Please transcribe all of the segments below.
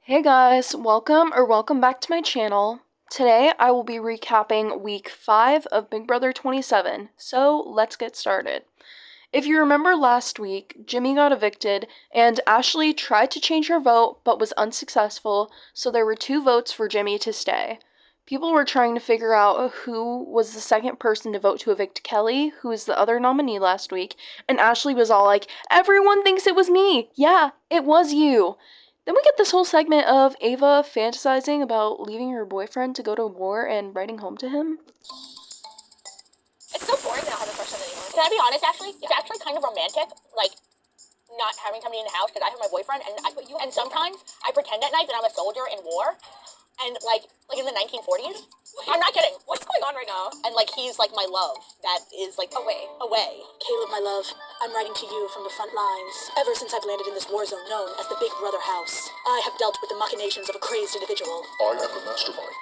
Hey guys, welcome back to my channel. Today I will be recapping week 5 of Big Brother 27, so let's get started. If you remember last week, Jimmy got evicted and Ashley tried to change her vote but was unsuccessful, so there were 2 votes for Jimmy to stay. People were trying to figure out who was the second person to vote to evict Kelly, who was the other nominee last week, and Ashley was all like, "Everyone thinks it was me! Yeah, it was you!" Then we get this whole segment of Ava fantasizing about leaving her boyfriend to go to war and writing home to him. It's so boring to not have a crush on anyone. Can I be honest, Ashley? It's actually kind of romantic, like, not having somebody in the house because I have my boyfriend, and sometimes I pretend at night that I'm a soldier in war, and, like in the 1940s. I'm not kidding. What's going on right now? And, like, he's, like, my love that is, like, away. Caleb, my love, I'm writing to you from the front lines. Ever since I've landed in this war zone known as the Big Brother House, I have dealt with the machinations of a crazed individual. I am the mastermind.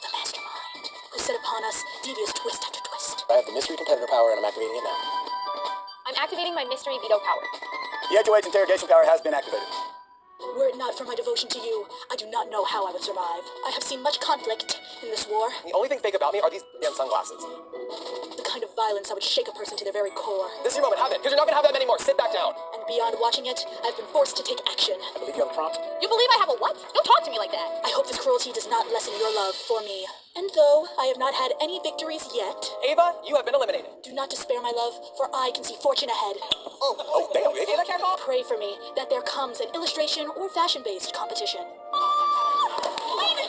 The mastermind, who set upon us devious twist after twist. I have the mystery competitor power, and I'm activating it now. I'm activating my mystery veto power. The HOH interrogation power has been activated. Were it not for my devotion to you, I do not know how I would survive. I have seen much conflict in this war. The only thing fake about me are these damn sunglasses. The kind of violence that would shake a person to their very core. This is your moment, have it, because you're not gonna have them anymore. Sit back down. And beyond watching it, I've been forced to take action. I believe you have a prompt. You believe I have a what? Don't talk to me like that. I hope this cruelty does not lessen your love for me. And though I have not had any victories yet, Ava, you have been eliminated. do not despair, my love, for I can see fortune ahead. Oh, damn, Ava. That careful. Pray for me that there comes an illustration or fashion-based competition,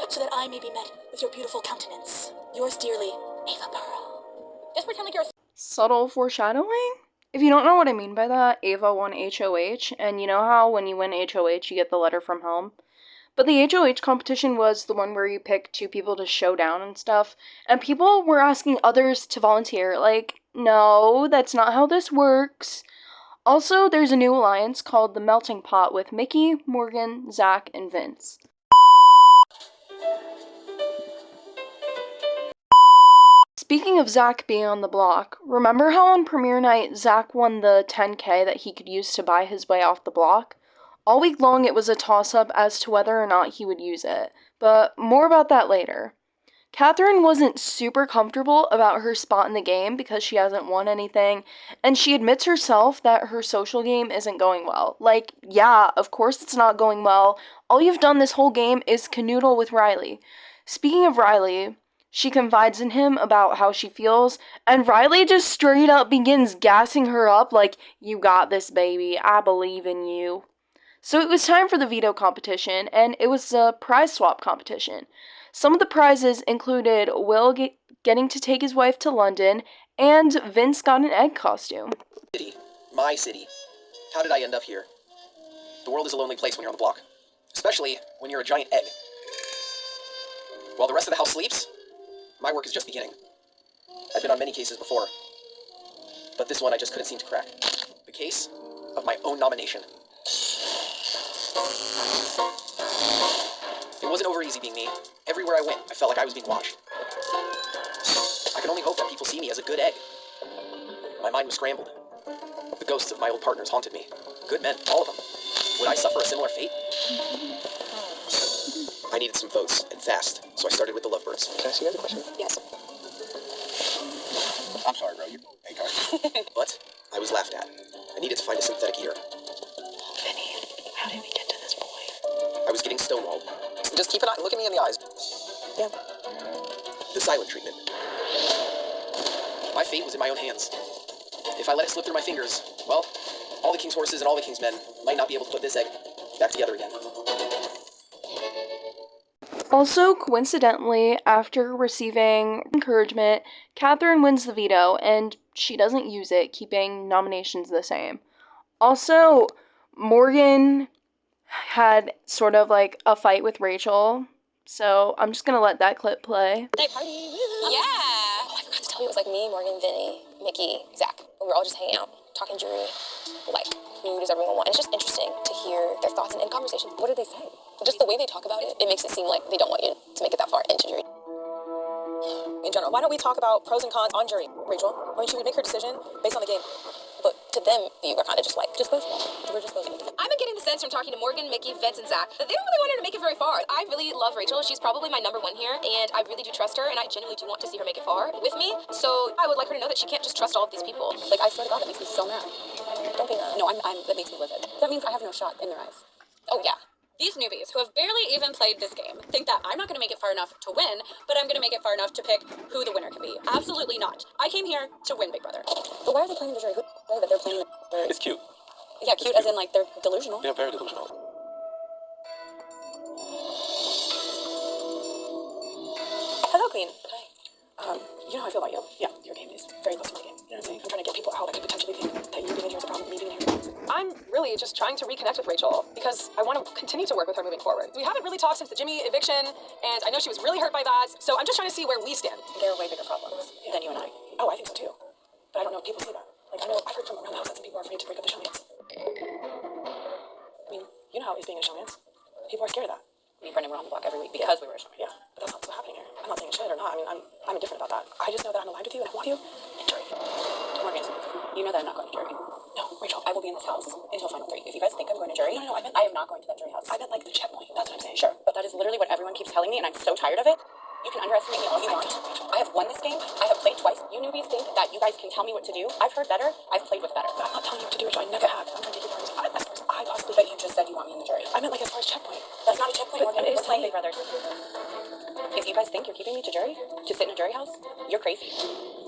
so that I may be met with your beautiful countenance. Yours dearly, Ava Pearl. Just pretend like you're a Subtle foreshadowing? If you don't know what I mean by that, Ava won HOH, and you know how when you win HOH you get the letter from home? But the HOH competition was the one where you pick 2 people to show down and stuff, and people were asking others to volunteer. Like, no, that's not how this works. Also, there's a new alliance called the Melting Pot with Mickey, Morgan, Zach, and Vince. Speaking of Zach being on the block, remember how on premiere night Zach won the $10K that he could use to buy his way off the block? All week long it was a toss-up as to whether or not he would use it, but more about that later. Catherine wasn't super comfortable about her spot in the game because she hasn't won anything, and she admits herself that her social game isn't going well. Like, yeah, of course it's not going well. All you've done this whole game is canoodle with Riley. Speaking of Riley, she confides in him about how she feels, and Riley just straight up begins gassing her up like, "You got this, baby. I believe in you." So it was time for the veto competition, and it was a prize swap competition. Some of the prizes included Will getting to take his wife to London, and Vince got an egg costume. City. My city. How did I end up here? The world is a lonely place when you're on the block. Especially when you're a giant egg. While the rest of the house sleeps, my work is just beginning. I've been on many cases before, but this one I just couldn't seem to crack. The case of my own nomination. It wasn't over easy being me. Everywhere I went, I felt like I was being watched. I could only hope that people see me as a good egg. My mind was scrambled. The ghosts of my old partners haunted me. Good men, all of them. Would I suffer a similar fate? I needed some votes, and fast, so I started with the lovebirds. Can I see another question? Yes. I'm sorry, bro. You're a card. But I was laughed at. I needed to find a synthetic ear. Vinny, how did we get to this point? I was getting stonewalled. Just keep an eye. Look at me in the eyes. Yeah. The silent treatment. My fate was in my own hands. If I let it slip through my fingers, well, all the king's horses and all the king's men might not be able to put this egg back together again. Also, coincidentally, after receiving encouragement, Catherine wins the veto, and she doesn't use it, keeping nominations the same. Also, Morgan had sort of like a fight with Rachel, so I'm just gonna let that clip play. Day party. Yeah. Oh, I forgot to tell you, it was like me, Morgan, Vinny, Mickey, Zach. We were all just hanging out, talking jury. Like, who does everyone want? And it's just interesting to hear their thoughts and in conversation. What did they say? Just the way they talk about it, it makes it seem like they don't want you to make it that far into jury. In general, why don't we talk about pros and cons on jury? Rachel, why don't you make her decision based on the game? But to them, you were kind of just like disposable. We're disposable. I've been getting the sense from talking to Morgan, Mickey, Vince, and Zach that they don't really want her to make it very far. I really love Rachel. She's probably my number one here, and I really do trust her, and I genuinely do want to see her make it far with me. So I would like her to know that she can't just trust all of these people. Like, I swear to God, it makes me so mad. Don't be mad. No, that makes me livid. That means I have no shot in their eyes. Oh, yeah. These newbies, who have barely even played this game, think that I'm not going to make it far enough to win, but I'm going to make it far enough to pick who the winner can be. Absolutely not. I came here to win, Big Brother. But why are they playing the jury? Who that they're playing the jury? It's cute. Yeah, cute as in, like, they're delusional. They're very delusional. Hello, Queen. Hi. You know how I feel about you. Yeah, your game is very close to my game. You know what I'm saying? I'm trying to get people out that could potentially think that you being here is a problem, me being here. I'm really just trying to reconnect with Rachel because I want to continue to work with her moving forward. We haven't really talked since the Jimmy eviction, and I know she was really hurt by that, so I'm just trying to see where we stand. There are way bigger problems than you and I. Oh, I think so too. But I don't know if people see that. Like, I've heard from around the house that some people are afraid to break up the showmance. I mean, you know how it is being a showmance. People are scared of that. Me and Brendan were on the block every week because we were a showman. Yeah, but that's not what's happening here. I'm not saying it should or not. I mean, I'm indifferent about that. I just know that I'm aligned with you and I want you in jury. Morgan, you know that I'm not going to jury. No, Rachel, I will be in this house until final three. If you guys think I'm going to jury, No, I meant- I am not going to that jury house. I meant like the checkpoint. That's what I'm saying. Sure, but that is literally what everyone keeps telling me, and I'm so tired of it. You can underestimate me all you want. I have won this game. I have played twice. You newbies think that you guys can tell me what to do. I've heard better. I've played with better. I'm not telling you what to do, Rachel. I never have. I'm trying to take you as far as I possibly But can. you just said you want me in the jury. I meant like as far as checkpoint. That's not a checkpoint, But Morgan. it is We're playing to Big Brother. If you guys think you're keeping me to jury, to sit in a jury house, you're crazy.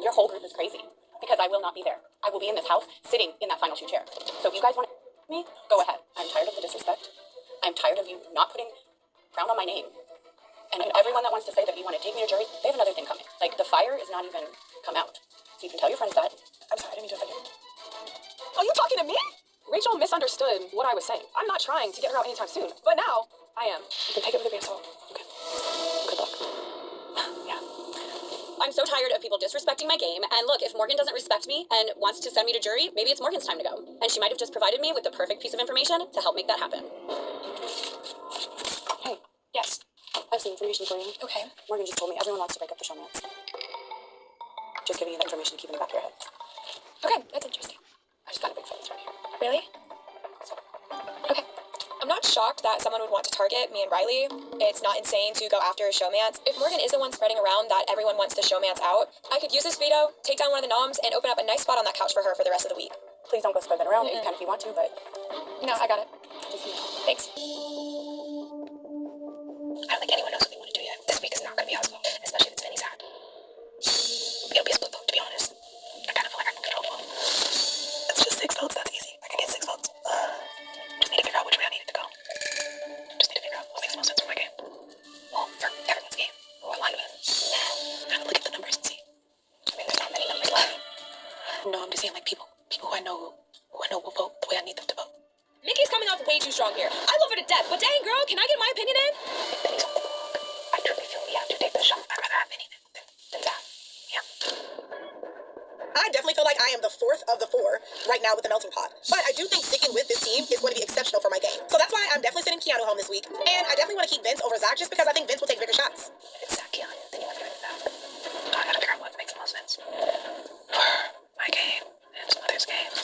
Your whole group is crazy. Because I will not be there. I will be in this house, sitting in that final two chair. So if you guys want to me, go ahead. I'm tired of the disrespect. I'm tired of you not putting crown on my name. And everyone that wants to say that you want to take me to jury, they have another thing coming. Like, the fire is not even come out. So you can tell your friends that. I'm sorry, I didn't mean to offend you. Are you talking to me? Rachel misunderstood what I was saying. I'm not trying to get her out anytime soon, but now I am. You can take it with a grain of salt. Okay. Good luck. Yeah. I'm so tired of people disrespecting my game. And look, if Morgan doesn't respect me and wants to send me to jury, maybe it's Morgan's time to go. And she might have just provided me with the perfect piece of information to help make that happen. Hey. Yes. I have some information for you. Okay. Morgan just told me everyone wants to break up the showmance. Just giving you that information to keep in the back of your head. Okay, that's interesting. I just got a big fence right here. Really? Okay. I'm not shocked that someone would want to target me and Riley. It's not insane to go after a showmance. If Morgan is the one spreading around that everyone wants the showmance out, I could use this veto, take down one of the noms, and open up a nice spot on that couch for her for the rest of the week. Please don't go spread that around. You can if you want to, but No, I got it. just Thanks. I don't think anyone knows what they want to do yet. This week is not going to be Housewife, especially if it's Vinny's hat. It'll be a split vote, to be honest. I kind of feel like I can control vote. It's just 6 votes, that's easy. I can get 6 votes. Just need to figure out which way I need it to go. Just need to figure out what makes the most sense for my game. Well, for everyone's game. Who I align with. Kind of look at the numbers and see. I mean, there's not many numbers left. No, I'm just saying, like, people who I know will vote the way I need them to vote. Mickey's coming off way too strong here. I love her to death, but dang, girl, can I get my opinion in? Benny's on the block. I truly feel we have to take the shot. I'd rather have Benny than Zach. Yeah. I definitely feel like I am the fourth of the four right now with the melting pot. But I do think sticking with this team is going to be exceptional for my game. So that's why I'm definitely sending Keanu home this week. And I definitely want to keep Vince over Zach just because I think Vince will take bigger shots. If it's Zach Keanu, then you have to go back. I gotta figure out what makes the most sense. My game and some others' games.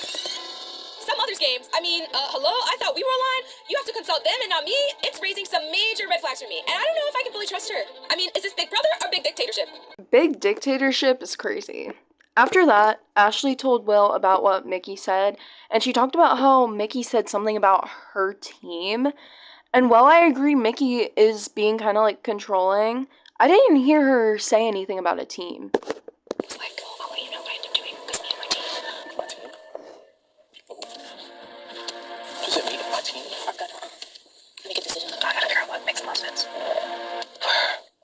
Some others' games. I mean, hello? I thought we were aligned. You have to consult them and not me. It's raising some major red flags for me. And I don't know if I can fully trust her. I mean, is this Big Brother or Big Dictatorship? Big dictatorship is crazy. After that, Ashley told Will about what Mickey said, and she talked about how Mickey said something about her team. And while I agree Mickey is being kind of like controlling, I didn't hear her say anything about a team. Like, I'll let you know what I end up doing because me and my team. My team? Does it mean my team? I'm gonna make a decision. I gotta figure out what makes the most sense. For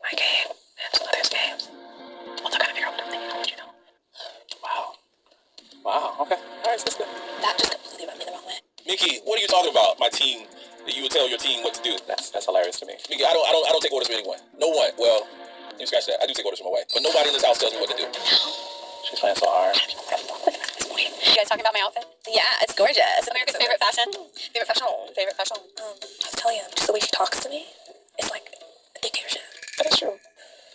my game and some others' games. Well, I gotta figure out what I'm thinking. I'll let you know. Wow, okay. Alright, so that's good. That just completely rubbed me the wrong way. Mickey, what are you talking about? My team, that you would tell your team what to do. That's hilarious to me. Mickey, I don't take orders from anyone. No one. Well, you scratch that. I do take orders from my wife. But nobody in this house tells me what to do. She's playing so hard. You guys talking about my outfit? Yeah, it's gorgeous. America's favorite fashion? Favorite fashion? Favorite fashion? I was telling him, just the way she talks to me, it's like a dictatorship. That is true.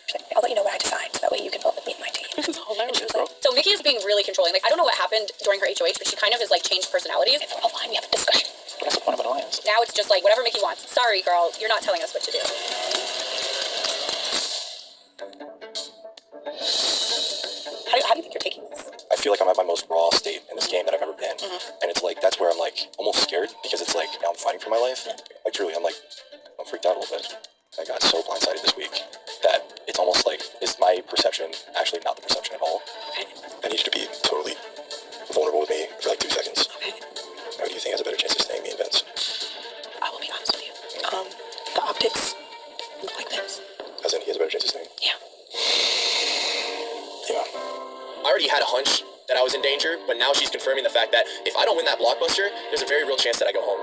She's like, I'll let you know what I decide, so that way you can vote with me and my team. This is hilarious, And she was bro. like, So Mickey is being really controlling. Like, I don't know what happened happened during her HOH, but she kind of has like changed personalities. If we're aligned, we have a discussion. What's the point of an alliance? Now it's just like whatever Mickey wants. Sorry, girl, you're not telling us what to do. How do you think you're taking this? I feel like I'm at my most raw state in this game that I've ever been. And it's like, that's where I'm like almost scared because it's like, now I'm fighting for my life. Like truly, I'm freaked out a little bit. I got so blindsided this week that it's almost like, is my perception actually not the perception at all? I need you to be totally vulnerable with me for like 2 seconds. Now, who do you think has a better chance of staying me and Vince? I will be honest with you. The optics look like this. As in, he has a better chance of staying? Yeah. Yeah. I already had a hunch that I was in danger, but now she's confirming the fact that if I don't win that blockbuster, there's a very real chance that I go home.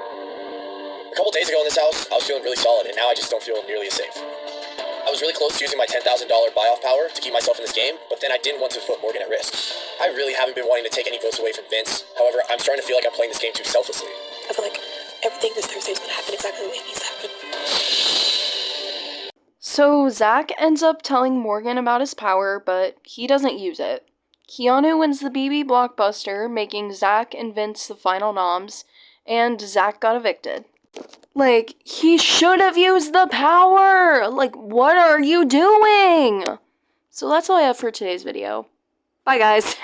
A couple days ago in this house, I was feeling really solid, and now I just don't feel nearly as safe. I was really close to using my $10,000 buy-off power to keep myself in this game, but then I didn't want to put Morgan at risk. I really haven't been wanting to take any votes away from Vince. However, I'm starting to feel like I'm playing this game too selflessly. I feel like everything this Thursday is going to happen exactly the way it needs to happen. So Zach ends up telling Morgan about his power, but he doesn't use it. Keanu wins the BB Blockbuster, making Zach and Vince the final noms, and Zach got evicted. Like, he should have used the power! Like, what are you doing? So that's all I have for today's video. Bye, guys.